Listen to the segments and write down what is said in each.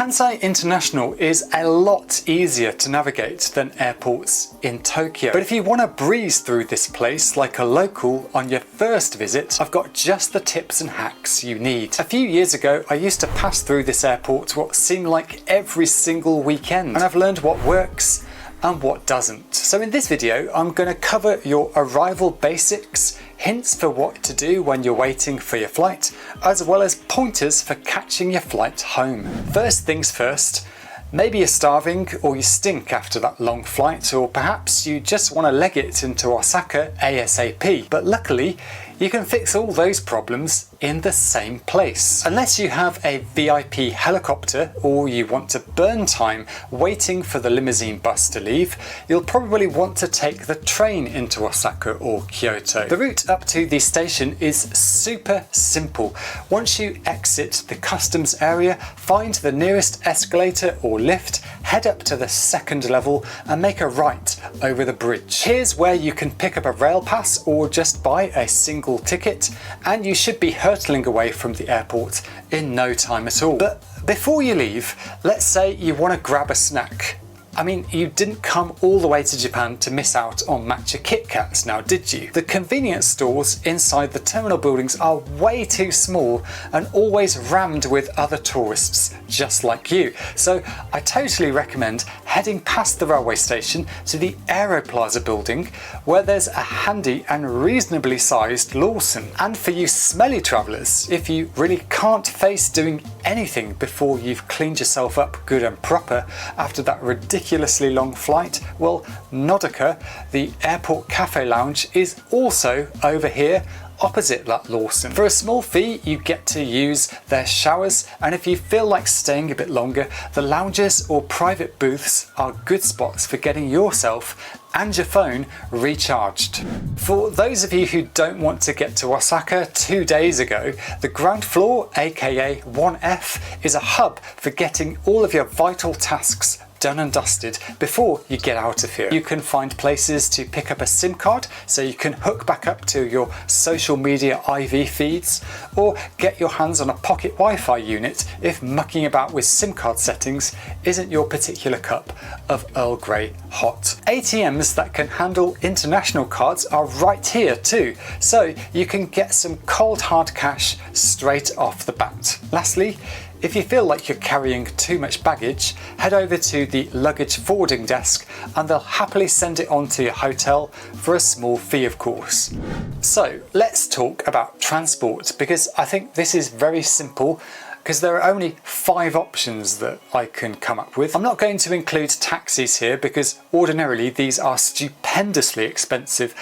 Kansai International is a lot easier to navigate than airports in Tokyo. But if you want to breeze through this place like a local on your first visit, I've got just the tips and hacks you need. A few years ago, I used to pass through this airport what seemed like every single weekend, and I've learned what works and what doesn't. So in this video, I'm going to cover your arrival basics, hints for what to do when you're waiting for your flight, as well as pointers for catching your flight home. First things first, maybe you're starving or you stink after that long flight, or perhaps you just want to leg it into Osaka ASAP. But luckily, you can fix all those problems in the same place. Unless you have a VIP helicopter or you want to burn time waiting for the limousine bus to leave, you'll probably want to take the train into Osaka or Kyoto. The route up to the station is super simple. Once you exit the customs area, find the nearest escalator or lift, head up to the second level and make a right over the bridge. Here's where you can pick up a rail pass or just buy a single ticket, and you should be hurtling away from the airport in no time at all. But before you leave, let's say you want to grab a snack. I mean, you didn't come all the way to Japan to miss out on matcha Kit Kats now, did you? The convenience stores inside the terminal buildings are way too small and always rammed with other tourists just like you. So I totally recommend heading past the railway station to the Aeroplaza building, where there's a handy and reasonably sized Lawson. And for you smelly travellers, if you really can't face doing anything before you've cleaned yourself up good and proper after that ridiculously long flight, well, Nodoka, the airport cafe lounge, is also over here opposite that Lawson. For a small fee, you get to use their showers, and if you feel like staying a bit longer, the lounges or private booths are good spots for getting yourself and your phone recharged. For those of you who don't want to get to Osaka 2 days ago, the ground floor, aka 1F, is a hub for getting all of your vital tasks done and dusted before you get out of here. You can find places to pick up a SIM card so you can hook back up to your social media IV feeds, or get your hands on a pocket Wi-Fi unit if mucking about with SIM card settings isn't your particular cup of Earl Grey hot. ATMs that can handle international cards are right here too, so you can get some cold hard cash straight off the bat. Lastly, if you feel like you're carrying too much baggage, head over to the luggage forwarding desk and they'll happily send it on to your hotel for a small fee, of course. So let's talk about transport, because I think this is very simple, because there are only 5 options that I can come up with. I'm not going to include taxis here because ordinarily these are stupendously expensive,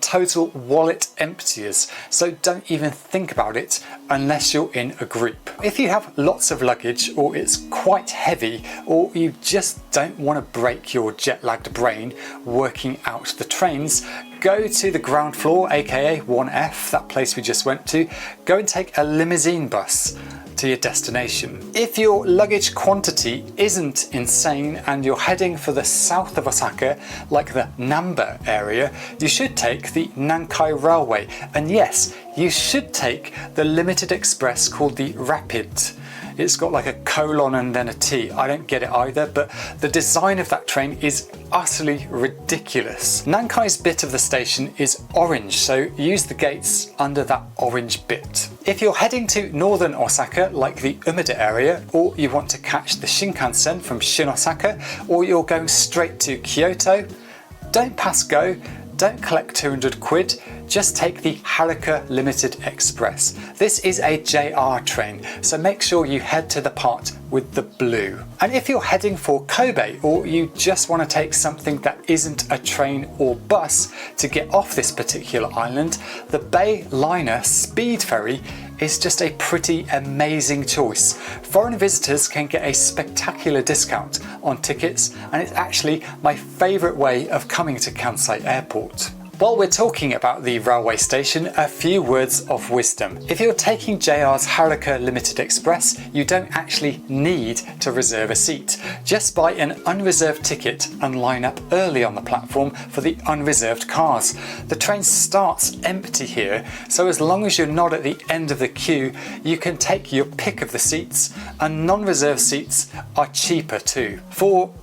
total wallet emptiers, so don't even think about it unless you're in a group. If you have lots of luggage, or it's quite heavy, or you just don't want to break your jet-lagged brain working out the trains, go to the ground floor, aka 1F, that place we just went to. Go and take a limousine bus to your destination. If your luggage quantity isn't insane and you're heading for the south of Osaka, like the Namba area, you should take the Nankai Railway. And yes, you should take the limited express called the Rapid. It's got like a colon and then a T. I don't get it either, but the design of that train is utterly ridiculous. Nankai's bit of the station is orange, so use the gates under that orange bit. If you're heading to northern Osaka, like the Umeda area, or you want to catch the Shinkansen from Shin Osaka, or you're going straight to Kyoto, don't pass go, don't collect 200 quid, just take the Haruka Limited Express. This is a JR train, so make sure you head to the part with the blue. And if you're heading for Kobe, or you just want to take something that isn't a train or bus to get off this particular island, the Bay Liner Speed Ferry is just a pretty amazing choice. Foreign visitors can get a spectacular discount on tickets, and it's actually my favourite way of coming to Kansai Airport. While we're talking about the railway station, a few words of wisdom. If you're taking JR's Haruka Limited Express, you don't actually need to reserve a seat. Just buy an unreserved ticket and line up early on the platform for the unreserved cars. The train starts empty here, so as long as you're not at the end of the queue, you can take your pick of the seats, and non-reserved seats are cheaper too. For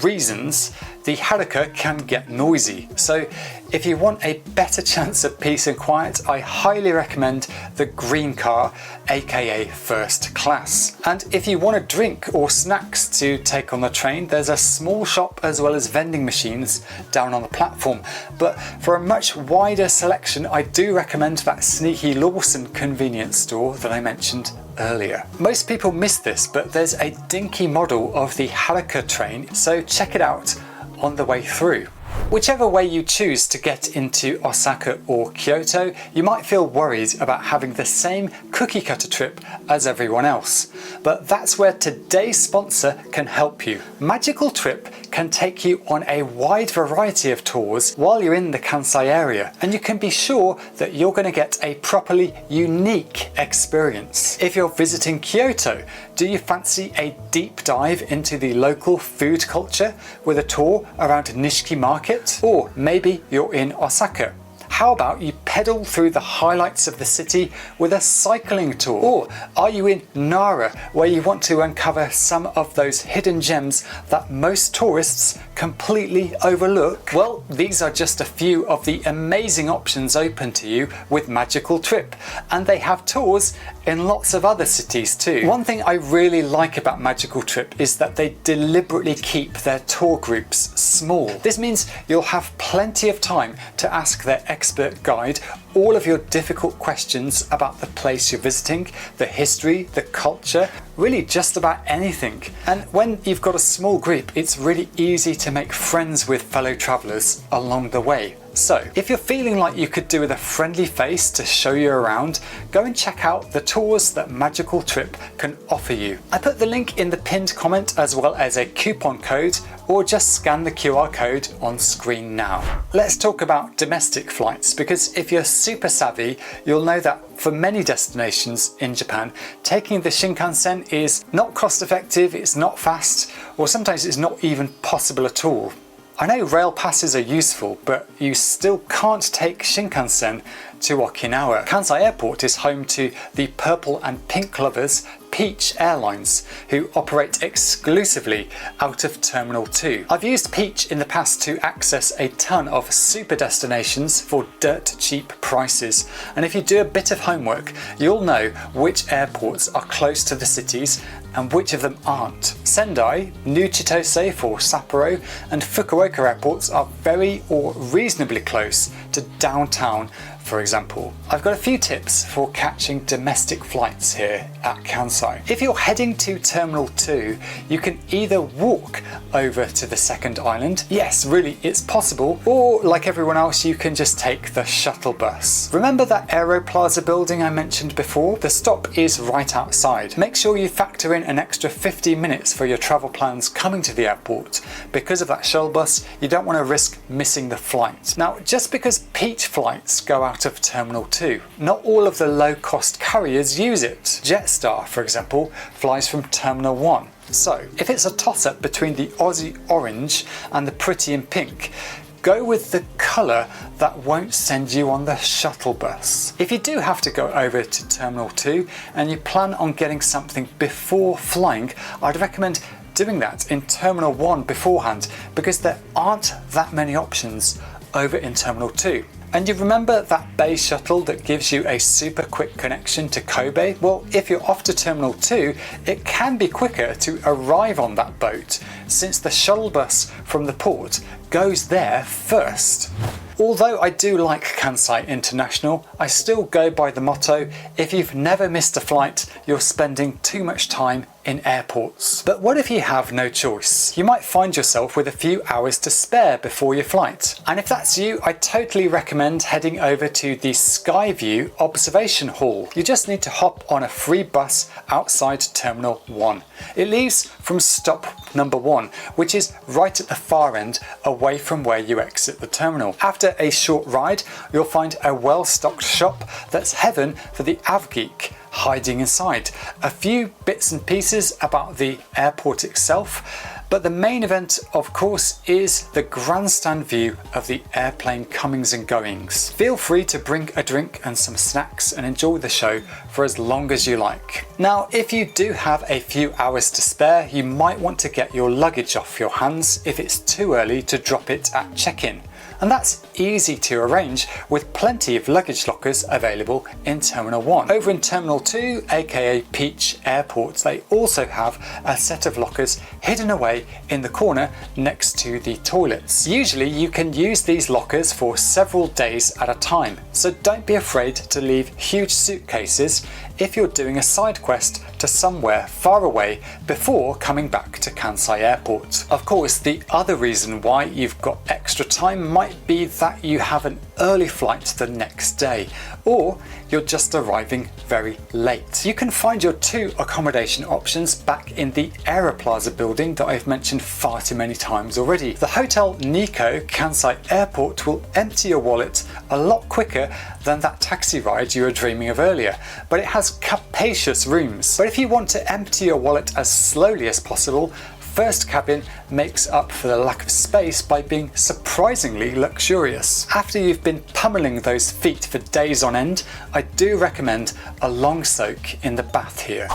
reasons, the Haruka can get noisy, so if you want a better chance of peace and quiet, I highly recommend the green car, aka first class. And if you want a drink or snacks to take on the train, there's a small shop as well as vending machines down on the platform. But for a much wider selection, I do recommend that Sneaky Lawson convenience store that I mentioned earlier. Most people miss this, but there's a dinky model of the Haruka train, so check it out on the way through. Whichever way you choose to get into Osaka or Kyoto, you might feel worried about having the same cookie cutter trip as everyone else. But that's where today's sponsor can help you. MagicalTrip can take you on a wide variety of tours while you're in the Kansai area, and you can be sure that you're going to get a properly unique experience. If you're visiting Kyoto, do you fancy a deep dive into the local food culture with a tour around Nishiki Market? Or maybe you're in Osaka. How about you pedal through the highlights of the city with a cycling tour? Or are you in Nara, where you want to uncover some of those hidden gems that most tourists completely overlook? Well, these are just a few of the amazing options open to you with MagicalTrip, and they have tours in lots of other cities too. One thing I really like about MagicalTrip is that they deliberately keep their tour groups small. This means you'll have plenty of time to ask their expert guide all of your difficult questions about the place you're visiting, the history, the culture, really just about anything. And when you've got a small group, it's really easy to make friends with fellow travelers along the way. So, if you're feeling like you could do with a friendly face to show you around, go and check out the tours that MagicalTrip can offer you. I put the link in the pinned comment as well as a coupon code, or just scan the QR code on screen now. Let's talk about domestic flights, because if you're super savvy, you'll know that for many destinations in Japan, taking the Shinkansen is not cost effective, it's not fast, or sometimes it's not even possible at all. I know rail passes are useful, but you still can't take Shinkansen to Okinawa. Kansai Airport is home to the purple and pink lovers Peach Airlines, who operate exclusively out of Terminal 2. I've used Peach in the past to access a ton of super destinations for dirt cheap prices, and if you do a bit of homework, you'll know which airports are close to the cities and which of them aren't. Sendai, New Chitose for Sapporo, and Fukuoka airports are very or reasonably close to downtown, for example. I've got a few tips for catching domestic flights here at Kansai. If you're heading to Terminal 2, you can either walk over to the second island, yes, really, it's possible, or like everyone else, you can just take the shuttle bus. Remember that Aeroplaza building I mentioned before? The stop is right outside. Make sure you factor in an extra 15 minutes for your travel plans coming to the airport. Because of that shuttle bus, you don't want to risk missing the flight. Now, just because Peach flights go out of Terminal 2, not all of the low-cost carriers use it. Jetstar, for example, flies from Terminal 1. So, if it's a toss-up between the Aussie orange and the pretty in pink, go with the colour that won't send you on the shuttle bus. If you do have to go over to Terminal 2 and you plan on getting something before flying, I'd recommend doing that in Terminal 1 beforehand, because there aren't that many options over in Terminal 2. And you remember that bay shuttle that gives you a super quick connection to Kobe? Well, if you're off to Terminal 2, it can be quicker to arrive on that boat, since the shuttle bus from the port goes there first. Although I do like Kansai International, I still go by the motto, if you've never missed a flight, you're spending too much time in airports. But what if you have no choice? You might find yourself with a few hours to spare before your flight. And if that's you, I totally recommend heading over to the SkyView observation hall. You just need to hop on a free bus outside Terminal 1. It leaves from stop number 1, which is right at the far end away from where you exit the terminal. After a short ride, you'll find a well-stocked shop that's heaven for the AvGeek hiding inside. A few bits and pieces about the airport itself, but the main event, of course, is the grandstand view of the airplane comings and goings. Feel free to bring a drink and some snacks and enjoy the show for as long as you like. Now, if you do have a few hours to spare, you might want to get your luggage off your hands if it's too early to drop it at check-in. And that's easy to arrange with plenty of luggage lockers available in Terminal 1. Over in Terminal 2, aka Peach Airport, they also have a set of lockers hidden away in the corner next to the toilets. Usually you can use these lockers for several days at a time, so don't be afraid to leave huge suitcases if you're doing a side quest to somewhere far away before coming back to Kansai Airport. Of course, the other reason why you've got extra time might be that you have an early flight the next day, or you're just arriving very late. You can find your 2 accommodation options back in the Aeroplaza building that I've mentioned far too many times already. The Hotel Nikko Kansai Airport will empty your wallet a lot quicker than that taxi ride you were dreaming of earlier, but it has capacious rooms. But if you want to empty your wallet as slowly as possible, first cabin makes up for the lack of space by being surprisingly luxurious. After you've been pummeling those feet for days on end, I do recommend a long soak in the bath here.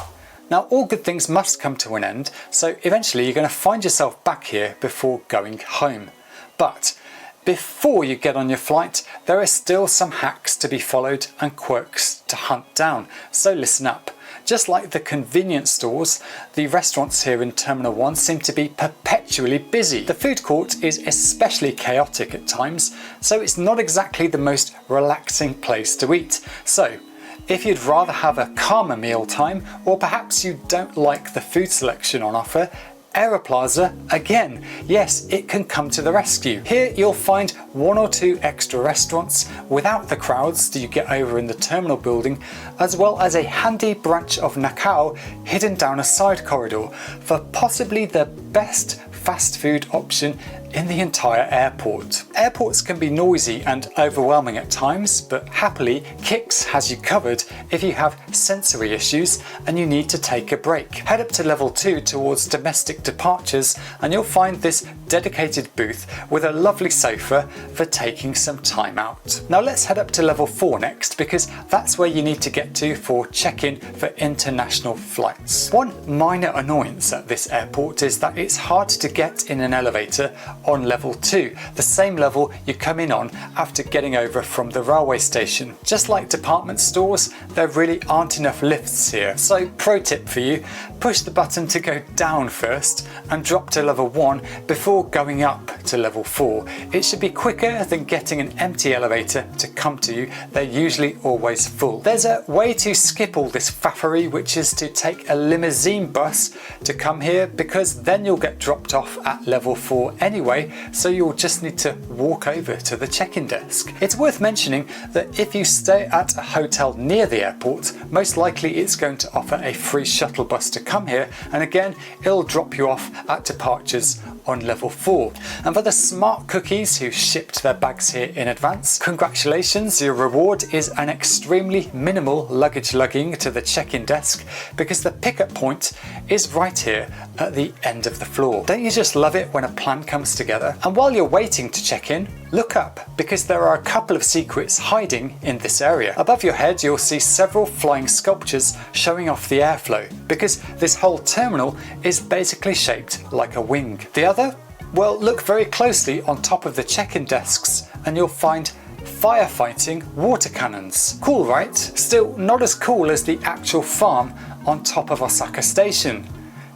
Now, all good things must come to an end, so eventually you're going to find yourself back here before going home. But before you get on your flight, there are still some hacks to be followed and quirks to hunt down, so listen up. Just like the convenience stores, the restaurants here in Terminal 1 seem to be perpetually busy. The food court is especially chaotic at times, so it's not exactly the most relaxing place to eat. So, if you'd rather have a calmer meal time, or perhaps you don't like the food selection on offer, Aeroplaza, again, yes, it can come to the rescue. Here you'll find 1 or 2 extra restaurants without the crowds that you get over in the terminal building, as well as a handy branch of Nakao hidden down a side corridor for possibly the best fast food option in the entire airport. Airports can be noisy and overwhelming at times, but happily Kix has you covered if you have sensory issues and you need to take a break. Head up to level 2 towards domestic departures and you'll find this dedicated booth with a lovely sofa for taking some time out. Now let's head up to level 4 next, because that's where you need to get to for check-in for international flights. One minor annoyance at this airport is that it's hard to get in an elevator on level 2, the same level you come in on after getting over from the railway station. Just like department stores, there really aren't enough lifts here. So pro tip for you, push the button to go down first and drop to level 1 before going up to level 4. It should be quicker than getting an empty elevator to come to you. They're usually always full. There's a way to skip all this faffery, which is to take a limousine bus to come here, because then you'll get dropped off at level 4 anyway, so you'll just need to walk over to the check-in desk. It's worth mentioning that if you stay at a hotel near the airport, most likely it's going to offer a free shuttle bus to come here, and again it'll drop you off at departures on level 4. And for the smart cookies who shipped their bags here in advance, congratulations, your reward is an extremely minimal luggage lugging to the check-in desk, because the pickup point is right here at the end of the floor. Don't you just love it when a plan comes together? And while you're waiting to check in, look up, because there are a couple of secrets hiding in this area. Above your head you'll see several flying sculptures showing off the airflow, because this whole terminal is basically shaped like a wing. The other? Well, look very closely on top of the check-in desks and you'll find firefighting water cannons. Cool, right? Still not as cool as the actual farm on top of Osaka Station.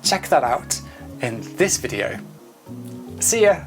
Check that out in this video. See ya!